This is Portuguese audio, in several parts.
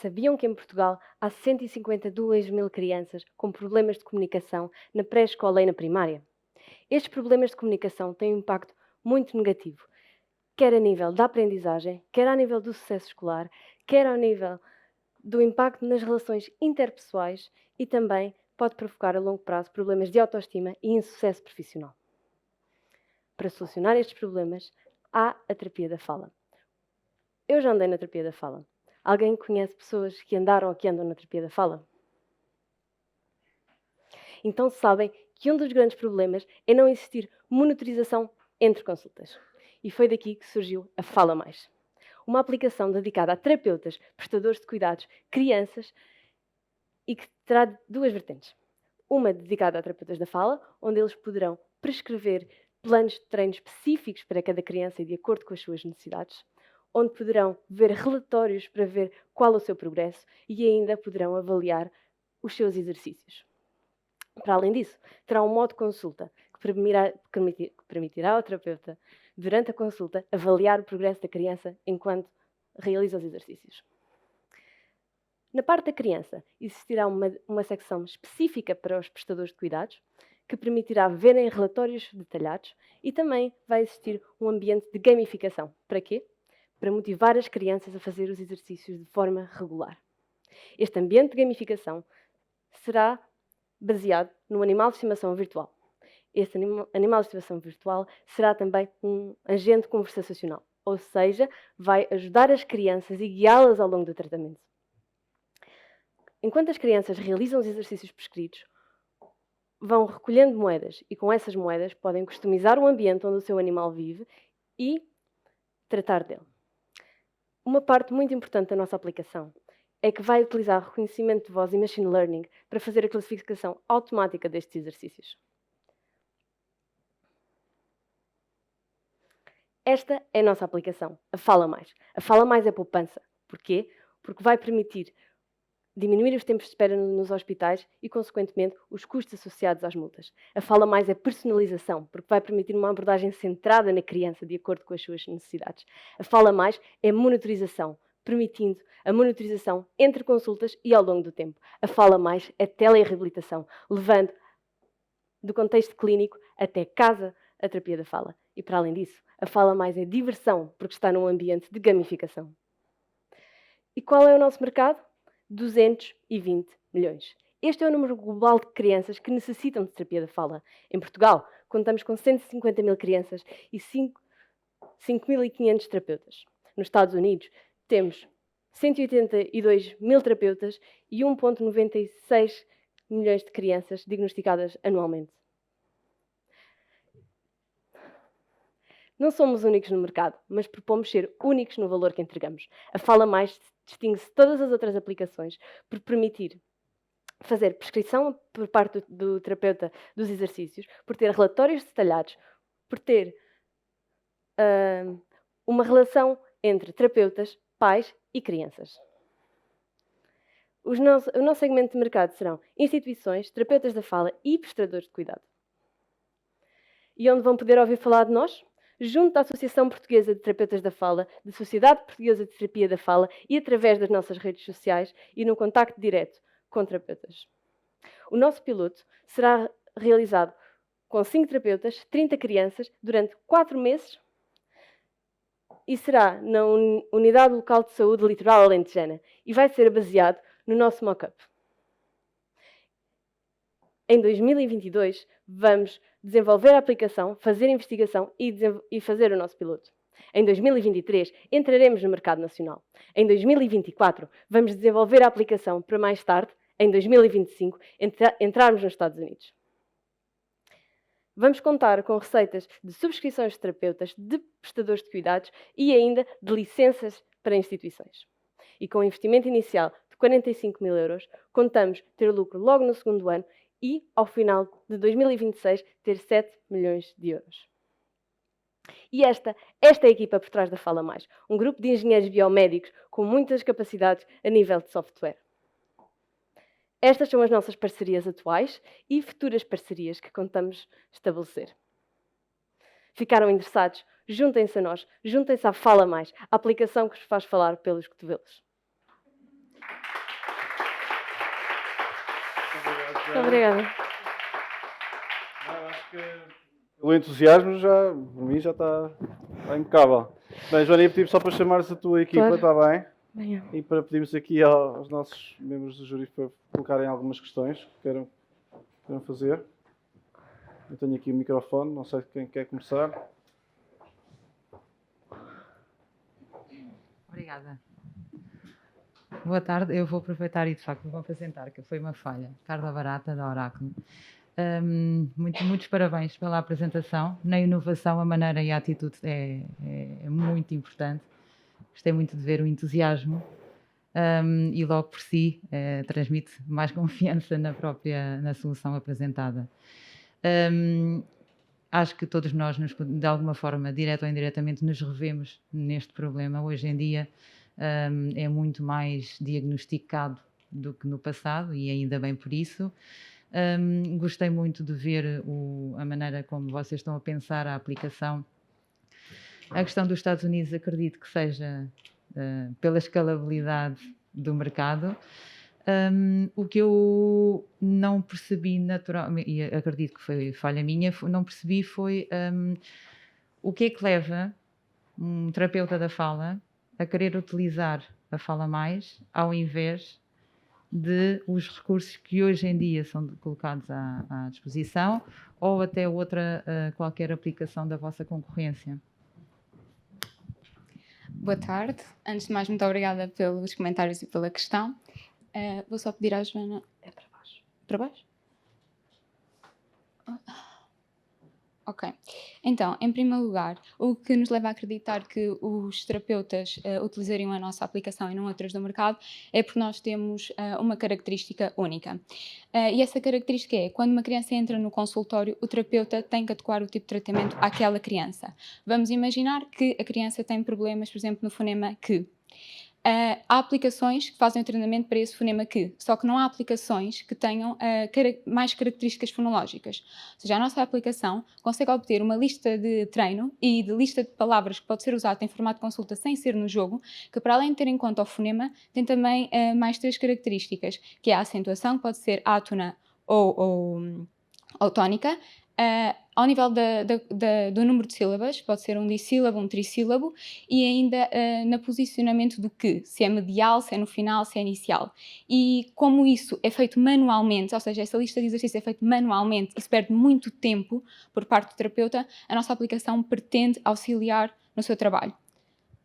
Sabiam que em Portugal há 152 mil crianças com problemas de comunicação na pré-escola e na primária? Estes problemas de comunicação têm um impacto muito negativo, quer a nível da aprendizagem, quer a nível do sucesso escolar, quer ao nível do impacto nas relações interpessoais e também pode provocar a longo prazo problemas de autoestima e insucesso profissional. Para solucionar estes problemas, há a terapia da fala. Eu já andei na terapia da fala. Alguém conhece pessoas que andaram ou que andam na terapia da fala? Então sabem que um dos grandes problemas é não existir monitorização entre consultas. E foi daqui que surgiu a Fala Mais. Uma aplicação dedicada a terapeutas, prestadores de cuidados, crianças e que terá duas vertentes. Uma dedicada a terapeutas da fala, onde eles poderão prescrever planos de treino específicos para cada criança e de acordo com as suas necessidades, onde poderão ver relatórios para ver qual é o seu progresso e ainda poderão avaliar os seus exercícios. Para além disso, terá um modo de consulta que permitirá ao terapeuta, durante a consulta, avaliar o progresso da criança enquanto realiza os exercícios. Na parte da criança, existirá uma secção específica para os prestadores de cuidados, que permitirá verem relatórios detalhados e também vai existir um ambiente de gamificação. Para quê? Para motivar as crianças a fazer os exercícios de forma regular. Este ambiente de gamificação será baseado no animal de estimação virtual. Este animal de estimação virtual será também um agente conversacional, ou seja, vai ajudar as crianças e guiá-las ao longo do tratamento. Enquanto as crianças realizam os exercícios prescritos, vão recolhendo moedas e com essas moedas podem customizar o ambiente onde o seu animal vive e tratar dele. Uma parte muito importante da nossa aplicação é que vai utilizar reconhecimento de voz e machine learning para fazer a classificação automática destes exercícios. Esta é a nossa aplicação, a Fala Mais. A Fala Mais é poupança. Porquê? Porque vai permitir diminuir os tempos de espera nos hospitais e, consequentemente, os custos associados às multas. A Fala Mais é personalização, porque vai permitir uma abordagem centrada na criança, de acordo com as suas necessidades. A Fala Mais é monitorização, permitindo a monitorização entre consultas e ao longo do tempo. A Fala Mais é telereabilitação, levando do contexto clínico até casa a terapia da fala. E, para além disso, a Fala Mais é diversão, porque está num ambiente de gamificação. E qual é o nosso mercado? 220 milhões. Este é o número global de crianças que necessitam de terapia da fala. Em Portugal, contamos com 150 mil crianças e 5.500 terapeutas. Nos Estados Unidos, temos 182 mil terapeutas e 1,96 milhões de crianças diagnosticadas anualmente. Não somos únicos no mercado, mas propomos ser únicos no valor que entregamos. A Fala Mais distingue-se de todas as outras aplicações por permitir fazer prescrição por parte do terapeuta dos exercícios, por ter relatórios detalhados, por ter uma relação entre terapeutas, pais e crianças. O nosso segmento de mercado serão instituições, terapeutas da fala e prestadores de cuidado. E onde vão poder ouvir falar de nós? Junto à Associação Portuguesa de Terapeutas da Fala, da Sociedade Portuguesa de Terapia da Fala e através das nossas redes sociais e no contacto direto com terapeutas. O nosso piloto será realizado com 5 terapeutas, 30 crianças, durante 4 meses e será na Unidade Local de Saúde Litoral Alentejana e vai ser baseado no nosso mock-up. Em 2022, vamos desenvolver a aplicação, fazer a investigação e fazer o nosso piloto. Em 2023, entraremos no mercado nacional. Em 2024, vamos desenvolver a aplicação para mais tarde, em 2025, entrarmos nos Estados Unidos. Vamos contar com receitas de subscrições de terapeutas, de prestadores de cuidados e ainda de licenças para instituições. E com um investimento inicial de 45 mil euros, contamos ter lucro logo no segundo ano e, ao final de 2026, ter 7 milhões de euros. E esta é a equipa por trás da Fala Mais, um grupo de engenheiros biomédicos com muitas capacidades a nível de software. Estas são as nossas parcerias atuais e futuras parcerias que contamos estabelecer. Ficaram interessados? Juntem-se a nós, juntem-se à Fala Mais, a aplicação que vos faz falar pelos cotovelos. Muito obrigada. Acho que o entusiasmo já, por mim, já está impecável. Bem, Joana, ia pedir só para chamares a tua equipa, está bem? Venha. E para pedirmos aqui aos nossos membros do júri para colocarem algumas questões que queiram fazer. Eu tenho aqui o microfone, não sei quem quer começar. Obrigada. Boa tarde, eu vou aproveitar e de facto vou apresentar, que foi uma falha. Carla Barata, da Oráculo. Muitos parabéns pela apresentação. Na inovação, a maneira e a atitude é muito importante. Gostei muito de ver o entusiasmo e logo por si transmite mais confiança na solução apresentada. Acho que todos nós, de alguma forma, direta ou indiretamente, nos revemos neste problema. Hoje em dia é muito mais diagnosticado do que no passado e ainda bem por isso. Gostei muito de ver a maneira como vocês estão a pensar a aplicação. A questão dos Estados Unidos acredito que seja pela escalabilidade do mercado. O que eu não percebi naturalmente, e acredito que foi falha minha, não percebi foi o que é que leva um terapeuta da fala a querer utilizar a Fala Mais ao invés de os recursos que hoje em dia são colocados à disposição ou até outra qualquer aplicação da vossa concorrência. Boa tarde. Antes de mais, muito obrigada pelos comentários e pela questão. Vou só pedir à Joana... É para baixo. Para baixo? Ok. Então, em primeiro lugar, o que nos leva a acreditar que os terapeutas utilizariam a nossa aplicação e não outras do mercado é porque nós temos uma característica única. E essa característica é, quando uma criança entra no consultório, o terapeuta tem que adequar o tipo de tratamento àquela criança. Vamos imaginar que a criança tem problemas, por exemplo, no fonema que. Há aplicações que fazem o treinamento para esse fonema que, só que não há aplicações que tenham mais características fonológicas. Ou seja, a nossa aplicação consegue obter uma lista de treino e de lista de palavras que pode ser usada em formato de consulta sem ser no jogo, que para além de ter em conta o fonema, tem também mais 3 características, que é a acentuação, que pode ser átona ou tónica. Ao nível do número de sílabas, pode ser um dissílabo, um trissílabo, e ainda no posicionamento do que, se é medial, se é no final, se é inicial. E como isso é feito manualmente, ou seja, essa lista de exercícios é feita manualmente e se perde muito tempo por parte do terapeuta, a nossa aplicação pretende auxiliar no seu trabalho.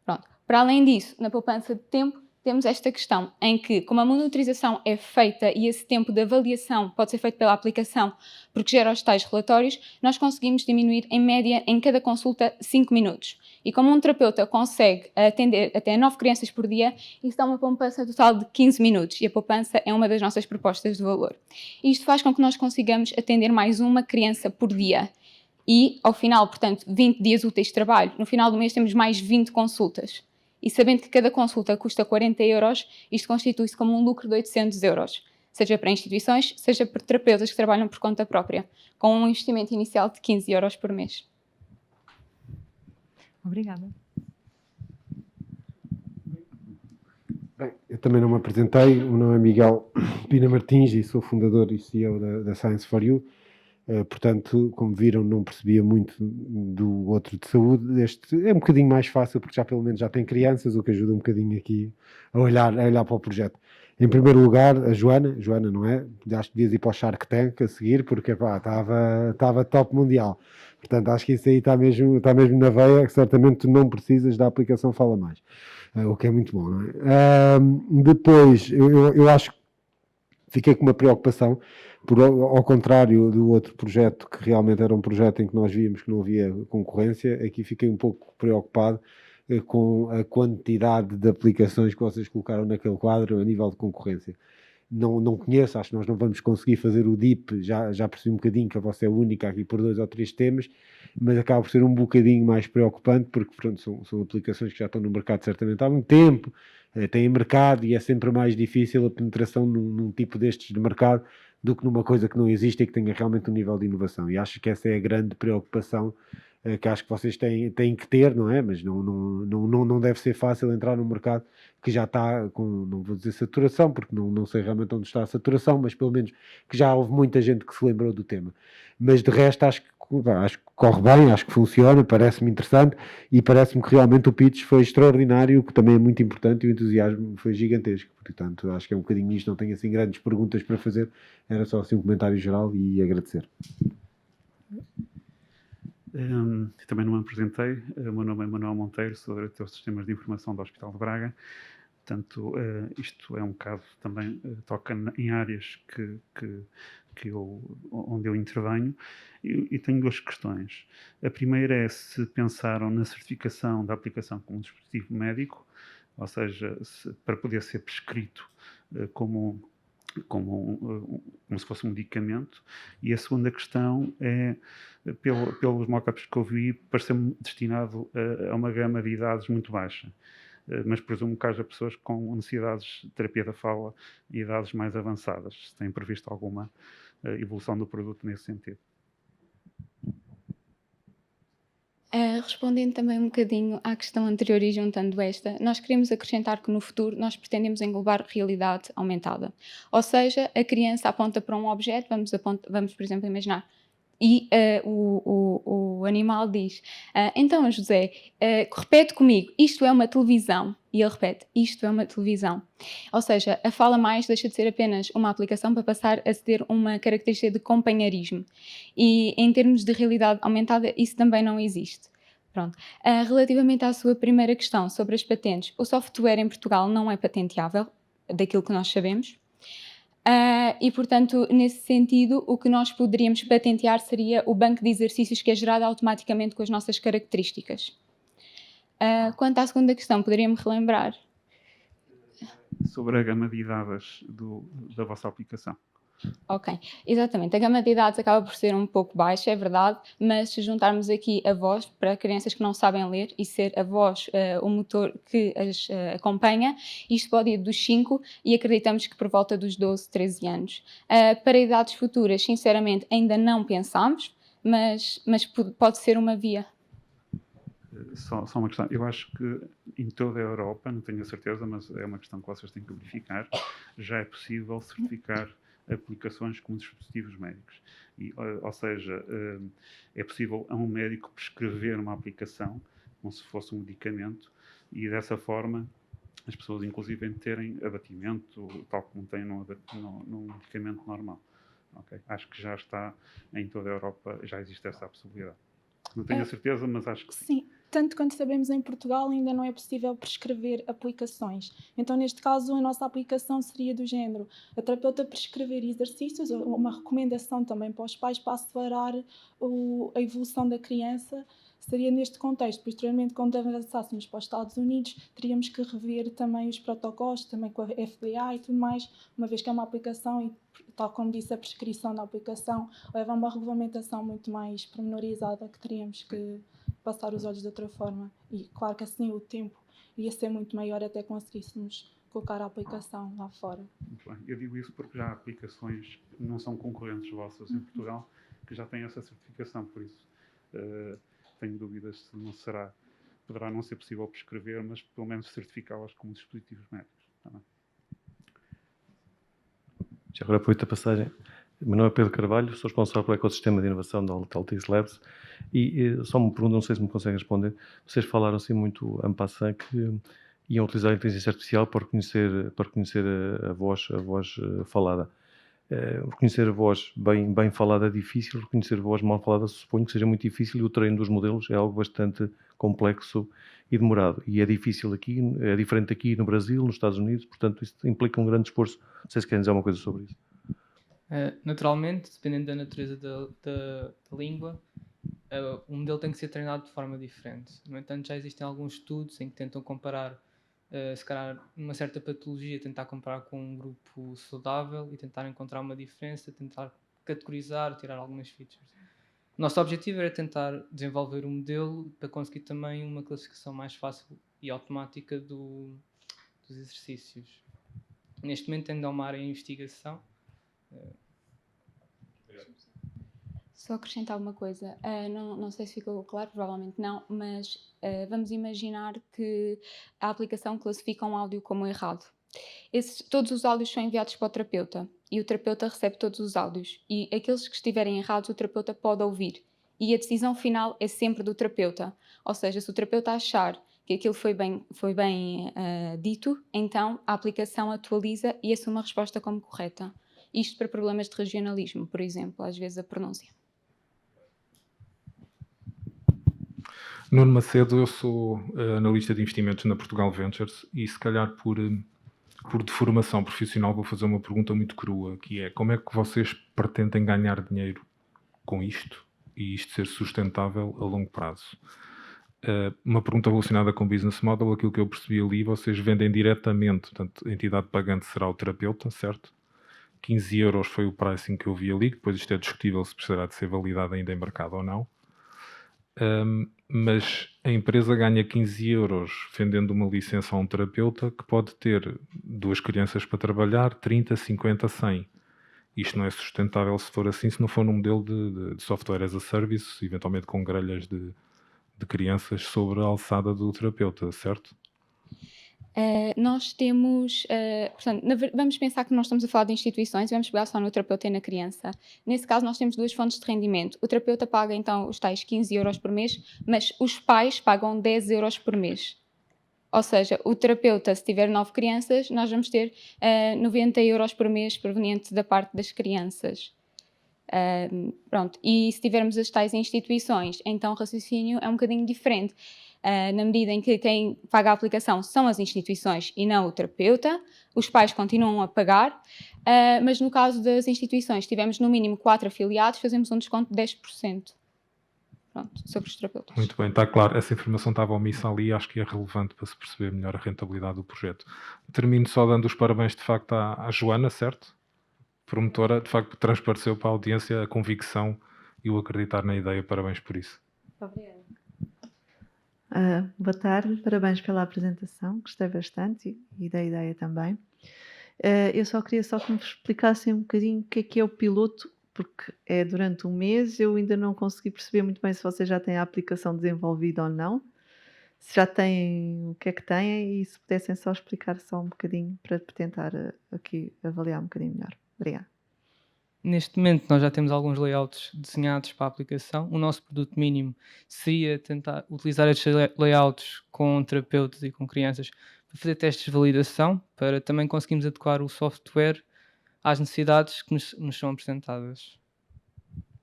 Pronto. Para além disso, na poupança de tempo, temos esta questão em que, como a monitorização é feita e esse tempo de avaliação pode ser feito pela aplicação porque gera os tais relatórios, nós conseguimos diminuir, em média, em cada consulta, 5 minutos. E como um terapeuta consegue atender até 9 crianças por dia, isso dá uma poupança total de 15 minutos. E a poupança é uma das nossas propostas de valor. Isto faz com que nós consigamos atender mais uma criança por dia. E, ao final, portanto, 20 dias úteis de trabalho, no final do mês temos mais 20 consultas. E sabendo que cada consulta custa 40€, isto constitui-se como um lucro de 800€, seja para instituições, seja para terapeutas que trabalham por conta própria, com um investimento inicial de 15€ por mês. Obrigada. Bem, eu também não me apresentei, o meu nome é Miguel Pina Martins e sou fundador e CEO da Science for You. Portanto, como viram, não percebia muito do outro de saúde. Este é um bocadinho mais fácil, porque já pelo menos já tem crianças, o que ajuda um bocadinho aqui a olhar para o projeto. Em primeiro lugar, a Joana, não é? Acho que devias ir para o Shark Tank a seguir, porque estava top mundial. Portanto, acho que isso aí está mesmo na veia, que certamente tu não precisas da aplicação Fala Mais. O que é muito bom, não é? Depois, eu acho que fiquei com uma preocupação, ao contrário do outro projeto, que realmente era um projeto em que nós víamos que não havia concorrência, aqui fiquei um pouco preocupado com a quantidade de aplicações que vocês colocaram naquele quadro a nível de concorrência. Não conheço, acho que nós não vamos conseguir fazer o DIP, já percebi um bocadinho que a vossa é única aqui por 2 ou 3 temas, mas acaba por ser um bocadinho mais preocupante, porque pronto, são aplicações que já estão no mercado certamente há muito tempo, têm mercado e é sempre mais difícil a penetração num tipo destes de mercado do que numa coisa que não existe e que tenha realmente um nível de inovação. E acho que essa é a grande preocupação que acho que vocês têm que ter, não é? Mas não deve ser fácil entrar num mercado que já está com, não vou dizer saturação, porque não sei realmente onde está a saturação, mas pelo menos que já houve muita gente que se lembrou do tema. Mas de resto acho que corre bem, acho que funciona, parece-me interessante e parece-me que realmente o pitch foi extraordinário, que também é muito importante, e o entusiasmo foi gigantesco. Portanto, acho que é um bocadinho isto, não tenho assim grandes perguntas para fazer, era só assim um comentário geral e agradecer. Também não me apresentei, o meu nome é Manuel Monteiro, sou diretor de Sistemas de Informação do Hospital de Braga. Portanto, isto é um caso também, toca em áreas onde eu intervenho e tenho duas questões. A primeira é se pensaram na certificação da aplicação como um dispositivo médico, ou seja, para poder ser prescrito como se fosse um medicamento. E a segunda questão é, pelos mock-ups que eu vi, pareceu-me destinado a uma gama de idades muito baixa. Mas presumo que haja pessoas com necessidades de terapia da fala e idades mais avançadas. Se têm previsto alguma evolução do produto nesse sentido? Respondendo também um bocadinho à questão anterior e juntando esta, nós queremos acrescentar que no futuro nós pretendemos englobar realidade aumentada. Ou seja, a criança aponta para um objeto, vamos por exemplo, imaginar, e o animal diz, então José, repete comigo, isto é uma televisão. E ele repete, isto é uma televisão. Ou seja, a Fala Mais deixa de ser apenas uma aplicação para passar a ter uma característica de companheirismo. E em termos de realidade aumentada, isso também não existe. Pronto. Relativamente à sua primeira questão sobre as patentes, o software em Portugal não é patenteável, daquilo que nós sabemos. E, portanto, nesse sentido, o que nós poderíamos patentear seria o banco de exercícios que é gerado automaticamente com as nossas características. Quanto à segunda questão, poderia-me relembrar? Sobre a gama de idades da vossa aplicação. Ok, exatamente. A gama de idades acaba por ser um pouco baixa, é verdade, mas se juntarmos aqui a voz para crianças que não sabem ler e ser a voz o motor que as acompanha, isto pode ir dos 5 e acreditamos que por volta dos 12, 13 anos. Para idades futuras, sinceramente, ainda não pensamos, mas pode ser uma via. Só uma questão. Eu acho que em toda a Europa, não tenho a certeza, mas é uma questão que vocês têm que verificar, já é possível certificar aplicações como dispositivos médicos. Ou seja, é possível a um médico prescrever uma aplicação como se fosse um medicamento e dessa forma as pessoas inclusive terem abatimento tal como têm num medicamento normal. Okay? Acho que já está em toda a Europa, já existe essa possibilidade. Não tenho a certeza, mas acho que sim. Sim. Tanto quanto sabemos, em Portugal ainda não é possível prescrever aplicações. Então, neste caso, a nossa aplicação seria do género a terapeuta prescrever exercícios, ou uma recomendação também para os pais para acelerar a evolução da criança, seria neste contexto. Posteriormente, quando avançássemos para os Estados Unidos, teríamos que rever também os protocolos, também com a FDA e tudo mais, uma vez que é uma aplicação e, tal como disse, a prescrição da aplicação leva a uma regulamentação muito mais pormenorizada que teríamos que passar os olhos de outra forma. E claro que assim o tempo ia ser muito maior até conseguíssemos colocar a aplicação lá fora. Muito bem. Eu digo isso porque já há aplicações que não são concorrentes vossas em Portugal que já têm essa certificação, por isso tenho dúvidas se poderá não ser possível prescrever, mas pelo menos certificá-las como dispositivos médicos. Tá bem? Já agora aproveito a passagem. Meu nome é Pedro Carvalho, sou responsável pelo ecossistema de inovação da Altice Labs e só me pergunto, não sei se me conseguem responder, vocês falaram assim muito en passant que iam utilizar a inteligência artificial para reconhecer a voz falada. Reconhecer a voz bem falada é difícil, reconhecer a voz mal falada suponho que seja muito difícil e o treino dos modelos é algo bastante complexo e demorado. E é difícil aqui, é diferente aqui no Brasil, nos Estados Unidos, portanto isso implica um grande esforço. Não sei se querem dizer alguma coisa sobre isso. Naturalmente, dependendo da natureza da língua, o modelo tem que ser treinado de forma diferente. No entanto, já existem alguns estudos em que tentam comparar, se calhar, uma certa patologia, tentar comparar com um grupo saudável e tentar encontrar uma diferença, tentar categorizar, tirar algumas features. O nosso objetivo era tentar desenvolver um modelo para conseguir também uma classificação mais fácil e automática dos exercícios. Neste momento, ainda há uma área em investigação. Só acrescentar uma coisa, não sei se ficou claro, provavelmente não, mas vamos imaginar que a aplicação classifica um áudio como errado. Todos os áudios são enviados para o terapeuta e o terapeuta recebe todos os áudios. E aqueles que estiverem errados, o terapeuta pode ouvir. E a decisão final é sempre do terapeuta. Ou seja, se o terapeuta achar que aquilo foi bem dito, então a aplicação atualiza e assume a resposta como correta. Isto para problemas de regionalismo, por exemplo, às vezes a pronúncia. Nuno Macedo, eu sou analista de investimentos na Portugal Ventures e se calhar por deformação profissional vou fazer uma pergunta muito crua, que é: como é que vocês pretendem ganhar dinheiro com isto e isto ser sustentável a longo prazo? Uma pergunta relacionada com o business model, aquilo que eu percebi ali, vocês vendem diretamente, portanto, a entidade pagante será o terapeuta, certo? 15 euros foi o pricing que eu vi ali, depois isto é discutível se precisará de ser validado ainda em mercado ou não. Mas a empresa ganha 15 euros vendendo uma licença a um terapeuta que pode ter 2 crianças para trabalhar, 30, 50, 100. Isto não é sustentável se for assim, se não for num modelo de software as a service, eventualmente com grelhas de crianças sobre a alçada do terapeuta, certo? Nós temos, portanto, vamos pensar que nós estamos a falar de instituições e vamos pegar só no terapeuta e na criança. Nesse caso, nós temos 2 fontes de rendimento. O terapeuta paga, então, os tais 15 euros por mês, mas os pais pagam 10 euros por mês. Ou seja, o terapeuta, se tiver 9 crianças, nós vamos ter 90 euros por mês proveniente da parte das crianças. Pronto. E se tivermos as tais instituições, então o raciocínio é um bocadinho diferente. Na medida em que quem paga a aplicação são as instituições e não o terapeuta, os pais continuam a pagar, mas no caso das instituições, se tivermos no mínimo 4 afiliados, fazemos um desconto de 10%. Pronto, sobre os terapeutas. Muito bem, está claro. Essa informação estava omissa ali e acho que é relevante para se perceber melhor a rentabilidade do projeto. Termino só dando os parabéns, de facto, à Joana, certo? Promotora, de facto, transpareceu para a audiência a convicção e o acreditar na ideia. Parabéns por isso. Obrigada. Boa tarde, parabéns pela apresentação, gostei bastante e da ideia também. Eu só queria que me explicassem um bocadinho o que é o piloto, porque é durante um mês, eu ainda não consegui perceber muito bem se vocês já têm a aplicação desenvolvida ou não, se já têm, o que é que têm, e se pudessem só explicar só um bocadinho para tentar aqui avaliar um bocadinho melhor. Obrigada. Neste momento nós já temos alguns layouts desenhados para a aplicação. O nosso produto mínimo seria tentar utilizar estes layouts com terapeutas e com crianças para fazer testes de validação, para também conseguirmos adequar o software às necessidades que nos são apresentadas.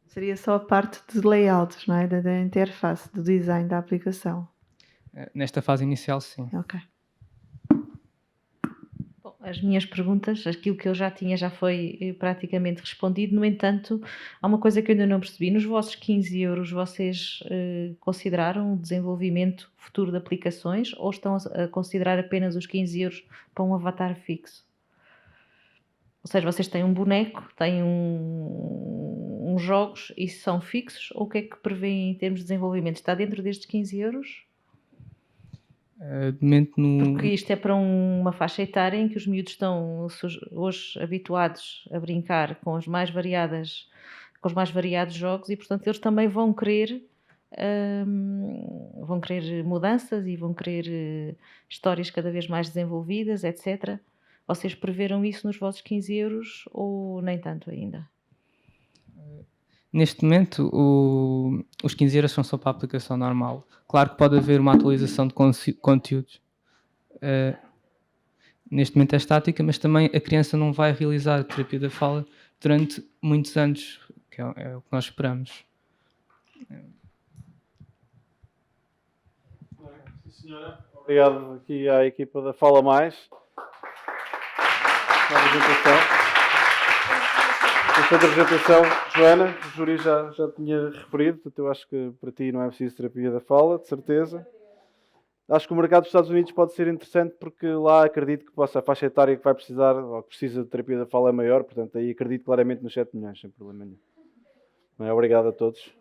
Seria só a parte de layouts, não é? Da interface, do design da aplicação. Nesta fase inicial, sim. Ok. Bom, as minhas perguntas, aquilo que eu já tinha já foi praticamente respondido. No entanto, há uma coisa que eu ainda não percebi. Nos vossos 15 euros, vocês consideraram o desenvolvimento futuro de aplicações ou estão a considerar apenas os 15 euros para um avatar fixo? Ou seja, vocês têm um boneco, têm uns jogos e são fixos? Ou o que é que prevêem em termos de desenvolvimento? Está dentro destes 15 euros? De momento Porque isto é para uma faixa etária em que os miúdos estão hoje habituados a brincar com os mais variados jogos e, portanto, eles também vão querer mudanças e vão querer histórias cada vez mais desenvolvidas, etc. Vocês preveram isso nos vossos 15 euros ou nem tanto ainda? Neste momento, os 15 euros são só para a aplicação normal. Claro que pode haver uma atualização de conteúdos. Neste momento é estática, mas também a criança não vai realizar a terapia da fala durante muitos anos, que é o que nós esperamos. Sim, senhora. Obrigado aqui à equipa da Fala Mais. Na apresentação. Esta apresentação, Joana, o júri já tinha referido, portanto eu acho que para ti não é preciso terapia da fala, de certeza. Acho que o mercado dos Estados Unidos pode ser interessante porque lá acredito que a faixa etária que vai precisar ou que precisa de terapia da fala é maior, portanto aí acredito claramente nos 7 milhões, sem problema nenhum. Obrigado a todos.